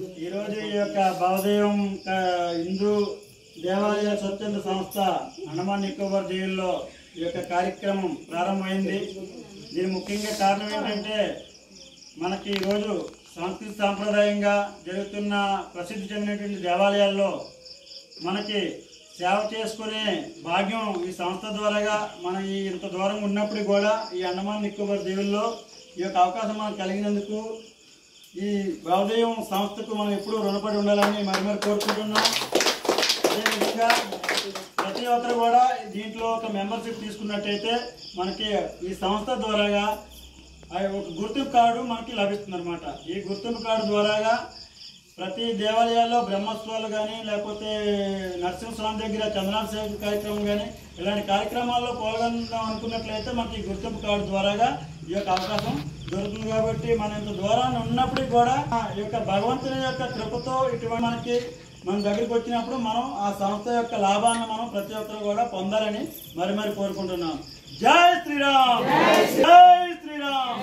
ఈరోజు ఈ యొక్క భావదేవం హిందూ దేవాలయ స్వచ్ఛంద సంస్థ అండమాన్ నికోబార్ దీవుల్లో ఈ యొక్క కార్యక్రమం ప్రారంభమైంది. దీని ముఖ్యంగా కారణం ఏంటంటే మనకి ఈరోజు సంస్కృతి సాంప్రదాయంగా జరుగుతున్న ప్రసిద్ధి చెందినటువంటి దేవాలయాల్లో మనకి సేవ చేసుకునే భాగ్యం ఈ సంస్థ ద్వారాగా మన ఇంత దూరం ఉన్నప్పుడు కూడా ఈ అండమాన్ నికోబార్ దీవుల్లో ఈ యొక్క అవకాశం మనకు కలిగినందుకు ఈ భావదేవం సంస్థకు మనం ఎప్పుడూ రుణపడి ఉండాలని మరి కోరుకుంటున్నాం. అదేవిధంగా ప్రతి ఒక్కరు కూడా దీంట్లో ఒక మెంబర్షిప్ తీసుకున్నట్టయితే మనకి ఈ సంస్థ ద్వారాగా ఒక గుర్తింపు కార్డు మనకి లభిస్తుంది అనమాట. ఈ గుర్తింపు కార్డు ద్వారాగా ప్రతి దేవాలయాల్లో బ్రహ్మోత్సవాలు కానీ లేకపోతే నరసింహస్వామి దగ్గర చంద్రాభిషేక కార్యక్రమం కానీ ఇలాంటి కార్యక్రమాల్లో పాల్గొందాం అనుకున్నట్లయితే మనకి ఈ గుర్తింపు కార్డు ద్వారాగా ఈ యొక్క అవకాశం దొరుకుతుంది. కాబట్టి మనం ఇంత దూరాన్ని ఉన్నప్పటికీ కూడా ఈ యొక్క భగవంతుని యొక్క కృపతో ఇటువంటి మనకి మన దగ్గరికి వచ్చినప్పుడు మనం ఆ సంస్థ యొక్క లాభాన్ని మనం ప్రతి ఒక్కరు కూడా పొందాలని మరి కోరుకుంటున్నాం. జై శ్రీరామ్, జై శ్రీరామ్.